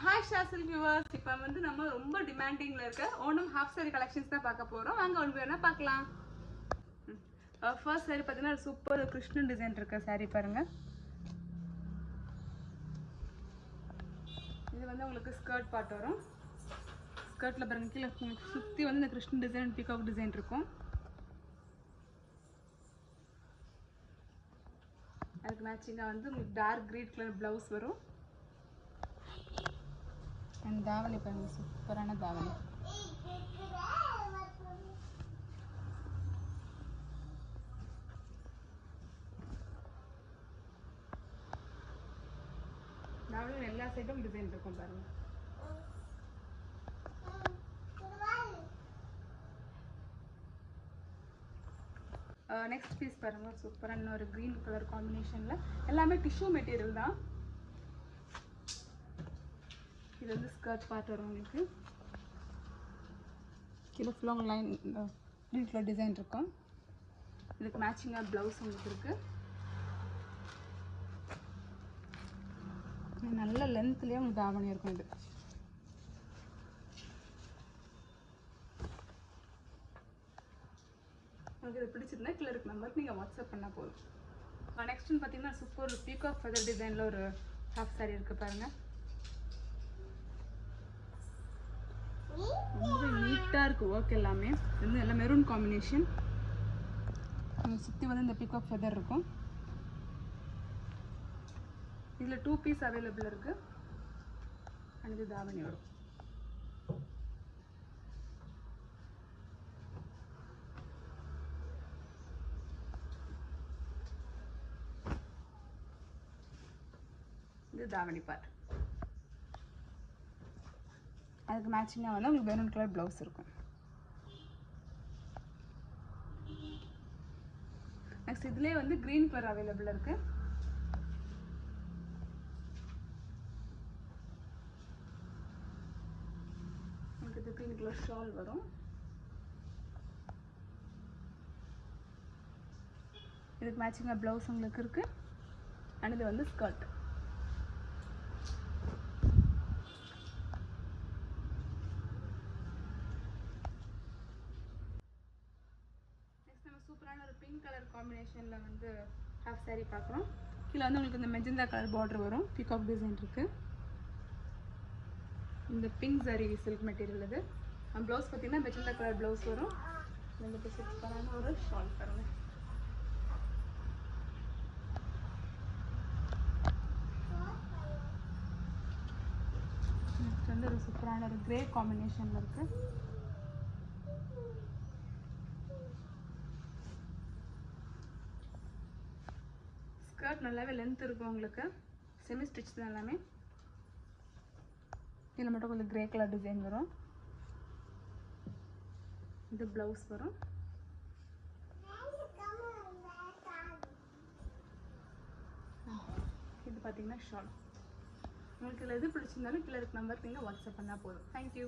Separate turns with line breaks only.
Hi ஷாசில் viewers, இப்போ வந்து நம்ம ரொம்ப டிமாண்டிங்கில் இருக்க ஓணம் ஹாஃப் சாரி கலெக்ஷன்ஸ் தான் பார்க்க போகிறோம். வாங்க ஒன்று வேணா பார்க்கலாம். ஃபர்ஸ்ட் சாரி பார்த்தீங்கன்னா சூப்பர் கிருஷ்ணன் டிசைன் இருக்க சாரி பாருங்கள். இது வந்து உங்களுக்கு ஸ்கர்ட் பார்ட் வரும். ஸ்கர்ட்டில் பாருங்கள் கீழே சுற்றி வந்து இந்த கிருஷ்ணன் டிசைன் பீகாக் டிசைன் இருக்கும். அதுக்கு மேட்சிங்காக வந்து உங்களுக்கு டார்க் கிரீன் கலர் ப்ளவுஸ் வரும். அண்ட் தாவணி பாருங்க, சூப்பரான தாவணி. தாவணியில் எல்லா சைடும் டிசைன் இருக்கும் பாருங்க. நெக்ஸ்ட் பீஸ் பாருங்க, சூப்பரான ஒரு க்ரீன் கலர் காம்பினேஷனில் எல்லாமே டிஷ்யூ மெட்டீரியல் தான். இது வந்து ஸ்கர்ட் பார்ட் வரும் உங்களுக்கு. கீழே ஃபுல்லாக லைன் க்ரீன் கலர் டிசைன் இருக்கும். இதுக்கு மேட்சிங்காக ப்ளவுஸ் உங்களுக்கு இருக்குது. நல்ல லென்த்லேயே உங்களுக்கு தாவணி இருக்கும். இது உங்களுக்கு இது பிடிச்சிருந்தா கீழே இருக்க நம்பருக்கு நீங்கள் வாட்ஸ்அப் பண்ணால் போதும். நெக்ஸ்ட்னு பார்த்தீங்கன்னா சூப்பர் பீகாக் ஃபெதர் டிசைனில் ஒரு ஹாஃப் சாரி இருக்குது பாருங்கள். ரொம்ப நீட்டாக இருக்குது ஒர்க் எல்லாமே. இது வந்து எல்லாம் மெரூன் காம்பினேஷன். சுற்றி வந்து இந்த பீகாக் ஃபெதர் இருக்கும். இதில் 2 பீஸ் அவைலபிள் இருக்குது. அண்ட் இது தாவணி வரும். இது தாவணி பார்ட். அதுக்கு மேட்சிங்காக வந்து உங்களுக்கு மெரூன் கலர் ப்ளவுஸ் இருக்கும். நெக்ஸ்ட் இதுலேயே வந்து க்ரீன் கலர் அவைலபிள் இருக்குது. உங்களுக்கு இது க்ரீன் கலர் ஷால் வரும். இதுக்கு மேட்சிங்காக ப்ளவுஸ் உங்களுக்கு இருக்குது. அண்ட் இது வந்து ஸ்கர்ட். சூப்பரான ஒரு பிங்க் கலர் காம்பினேஷனில் வந்து ஹாஃப் சாரி பார்க்குறோம். கீழே வந்து உங்களுக்கு இந்த மெஜந்தா கலர் பார்டர் வரும். பீகாக் டிசைன் இருக்குது. இந்த பிங்க் சாரி சில்க் மெட்டீரியல். இது ப்ளவுஸ் பார்த்தீங்கன்னா மெஜந்தா கலர் ப்ளவுஸ் வரும். உங்களுக்கு சூப்பரான ஒரு ஷால் பாருங்க. நெக்ஸ்ட் வந்து ஒரு சூப்பரான ஒரு கிரே காம்பினேஷனில் இருக்குது. ஸ்கர்ட் நல்லாவே லென்த் இருக்கும் உங்களுக்கு. செமி ஸ்டிச் தான் எல்லாமே. இதில் மட்டும் கொஞ்சம் கிரே கலர் டிசைன் வரும். இது ப்ளவுஸ் வரும். இது பார்த்தீங்கன்னா ஷால். உங்களுக்கு இதில் எது பிடிச்சிருந்தாலும் கீழே இருக்க நம்பருக்கு நீங்கள் வாட்ஸ்அப் பண்ணால் போதும். தேங்க்யூ.